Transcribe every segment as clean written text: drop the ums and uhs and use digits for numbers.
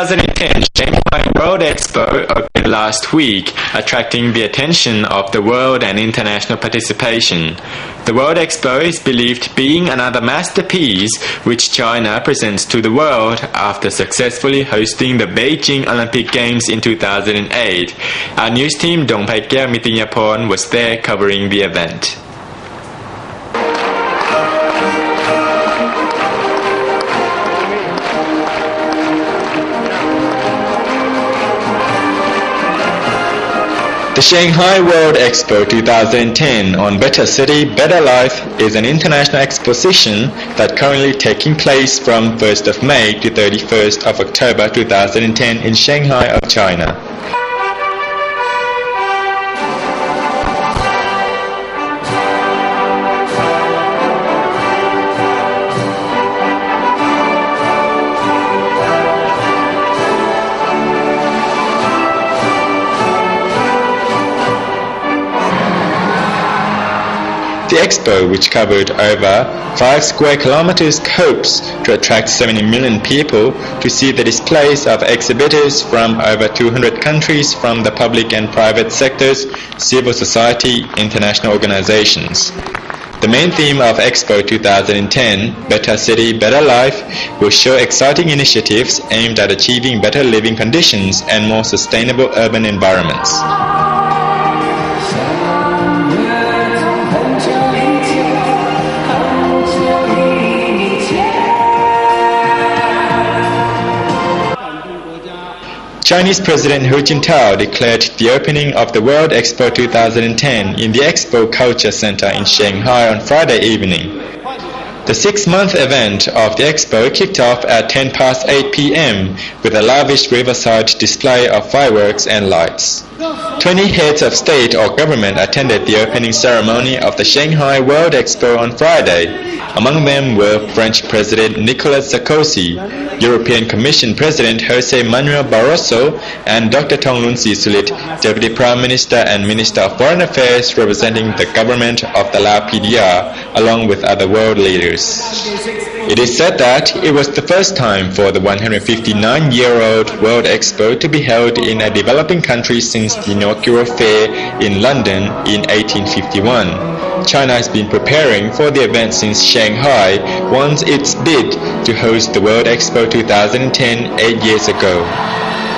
2010 Shanghai World Expo opened last week, attracting the attention of the world and international participation. The World Expo is believed being another masterpiece which China presents to the world after successfully hosting the Beijing Olympic Games in 2008. Our news team Dongpai Kyaw Mitinyapon was there covering the event. The Shanghai World Expo 2010 on Better City, Better Life is an international exposition that currently taking place from 1st of May to 31st of October 2010 in Shanghai of China. The expo, which covered over 5 square kilometers, hopes to attract 70 million people to see the displays of exhibitors from over 200 countries from the public and private sectors, civil society, international organizations. The main theme of Expo 2010, Better City, Better Life, will show exciting initiatives aimed at achieving better living conditions and more sustainable urban environments. Chinese President Hu Jintao declared the opening of the World Expo 2010 in the Expo Culture Center in Shanghai on Friday evening. The 6-month event of the Expo kicked off at 8 p.m. with a lavish riverside display of fireworks and lights. 20 heads of state or government attended the opening ceremony of the Shanghai World Expo on Friday. Among them were French President Nicolas Sarkozy, European Commission President Jose Manuel Barroso, and Dr. Thongloun Sisoulith, Deputy Prime Minister and Minister of Foreign Affairs representing the government of the Lao PDR, along with other world leaders. It is said that it was the first time for the 159-year-old World Expo to be held in a developing country since the inaugural fair in London in 1851. China has been preparing for the event since Shanghai won its bid to host the World Expo 2010 8 years ago.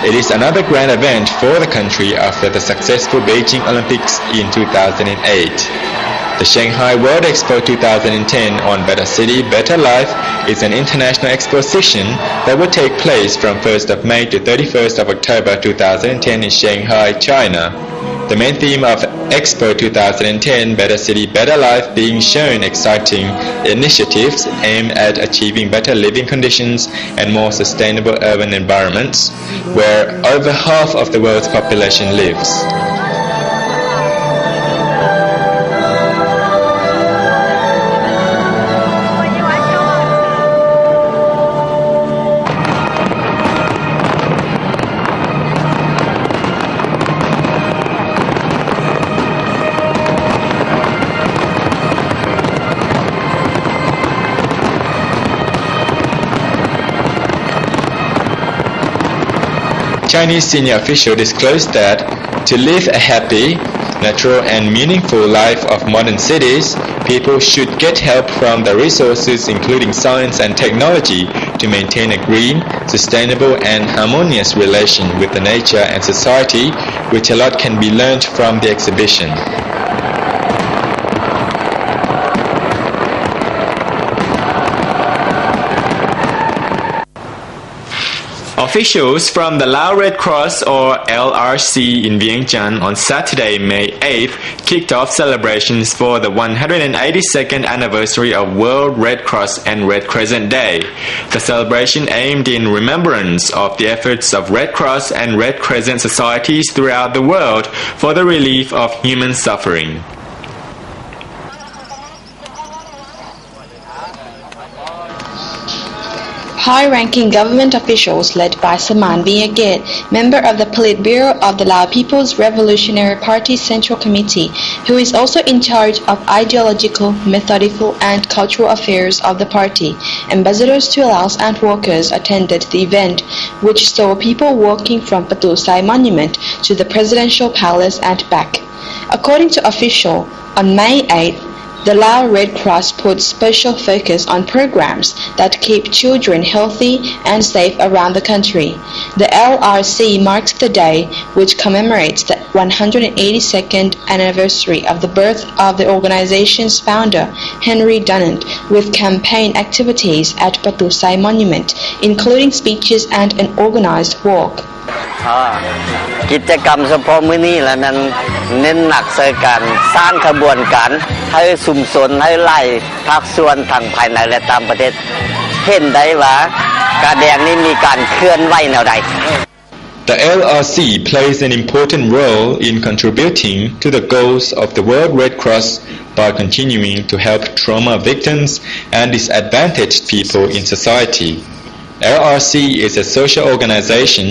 It is another grand event for the country after the successful Beijing Olympics in 2008. The Shanghai World Expo 2010 on Better City, Better Life is an international exposition that will take place from 1st of May to 31st of October 2010 in Shanghai, China. The main theme of Expo 2010, Better City, Better Life, being shown exciting initiatives aimed at achieving better living conditions and more sustainable urban environments, where over half of the world's population lives. Chinese senior official disclosed that to live a happy, natural and meaningful life of modern cities, people should get help from the resources including science and technology to maintain a green, sustainable and harmonious relation with the nature and society, which a lot can be learned from the exhibition. Officials from the Lao Red Cross or LRC in Vientiane on Saturday, May 8th, kicked off celebrations for the 182nd anniversary of World Red Cross and Red Crescent Day. The celebration aimed in remembrance of the efforts of Red Cross and Red Crescent societies throughout the world for the relief of human suffering. High-ranking government officials led by Saman Viaget, member of the Politburo of the Lao People's Revolutionary Party Central Committee, who is also in charge of ideological, methodical and cultural affairs of the party. Ambassadors to Laos and workers attended the event, which saw people walking from Patu Sai Monument to the Presidential Palace and back. According to official, on May 8th, the Lao Red Cross puts special focus on programs that keep children healthy and safe around the country. The LRC marks the day which commemorates the 182nd anniversary of the birth of the organization's founder, Henry Dunant, with campaign activities at Patu Sai Monument, including speeches and an organized walk. กิจกรรมเฉพาะมื้อนี้แล้วมันเน้นหนักใส่การสร้างขบวนการให้ชุมชนให้ไล่ภาคส่วนทางภายในและต่างประเทศเห็นได้ว่าการแสดงนี้มีการเคลื่อนไหวแนวใด The LRC plays an important role in contributing to the goals of the World Red Cross by continuing to help trauma victims and disadvantaged people in society. LRC is a social organization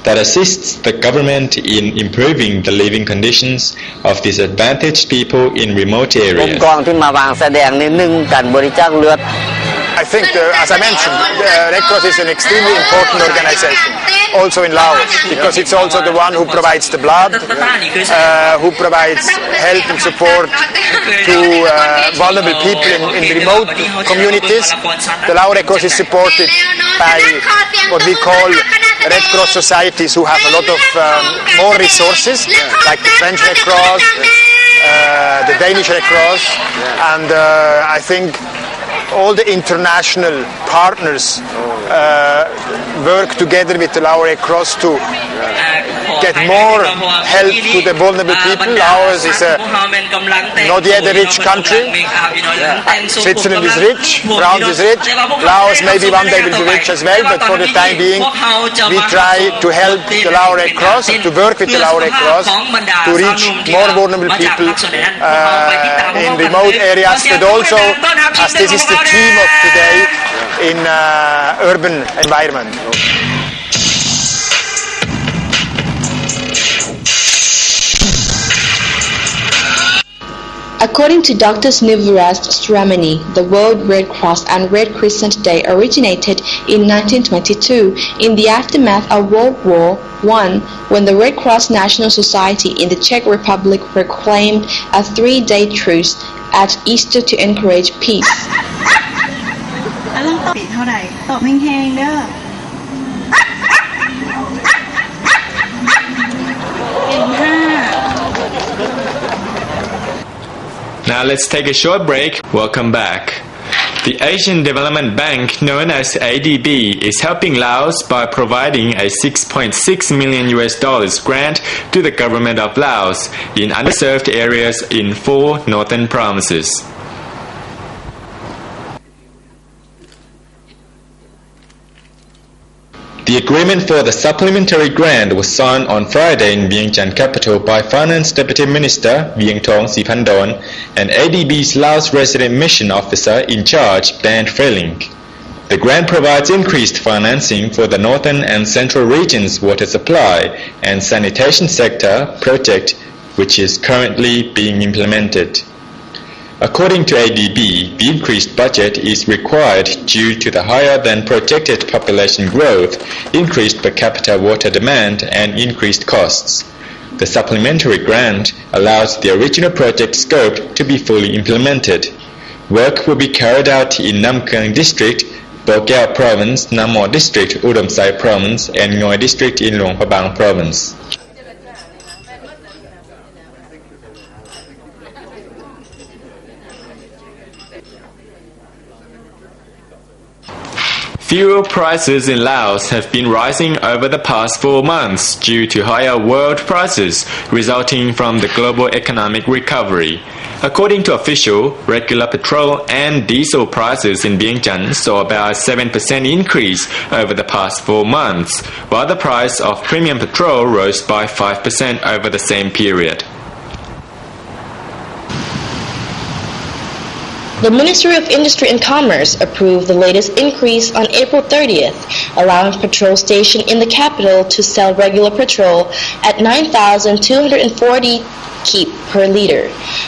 that assists the government in improving the living conditions of disadvantaged people in remote areas. กองที่มาวางแสดงในหนึ่งการบริจาคเลือด I think, as I mentioned, Red Cross is an extremely important organization, also in Laos, because it's also the one who provides the blood, who provides help and support to vulnerable people in remote communities. The Lao Red Cross is supported by what we call Red Cross societies who have a lot of more resources, like the French Red Cross, the Danish Red Cross, and I think all the international partners work together with the Lao Red Cross to get more help to the vulnerable people. Laos is not yet a rich country. Switzerland is rich, France is rich. Laos maybe one day will be rich as well, but for the time being we try to help the Lao Red Cross, to work with the Lao Red Cross to reach more vulnerable people in remote areas, but also, as this is the theme of today, in urban environment. According to Dr. Snivarast Sramani, the World Red Cross and Red Crescent Day originated in 1922 in the aftermath of World War I, when the Red Cross National Society in the Czech Republic proclaimed a 3-day truce at Easter to encourage peace. Now let's take a short break. Welcome back. The Asian Development Bank, known as ADB, is helping Laos by providing a $6.6 million grant to the government of Laos in underserved areas in 4 northern provinces. The agreement for the supplementary grant was signed on Friday in Vientiane capital by Finance Deputy Minister Viengthong Siphandorn and ADB's Laos Resident Mission Officer in charge Ban Freling. The grant provides increased financing for the northern and central regions' water supply and sanitation sector project, which is currently being implemented. According to ADB, the increased budget is required due to the higher than projected population growth, increased per capita water demand, and increased costs. The supplementary grant allows the original project scope to be fully implemented. Work will be carried out in Nam Keung District, Bo Kaeo Province, Nam Mo District, Udom Sai Province, and Ngoy District in Luang Prabang Province. Fuel prices in Laos have been rising over the past 4 months due to higher world prices resulting from the global economic recovery. According to official, regular petrol and diesel prices in Vientiane saw about a 7% increase over the past 4 months, while the price of premium petrol rose by 5% over the same period. The Ministry of Industry and Commerce approved the latest increase on April 30th, allowing petrol stations in the capital to sell regular petrol at 9,240 kip per liter,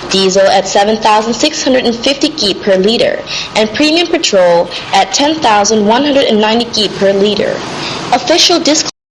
diesel at 7,650 kip per liter, and premium petrol at 10,190 kip per liter. Official disclosure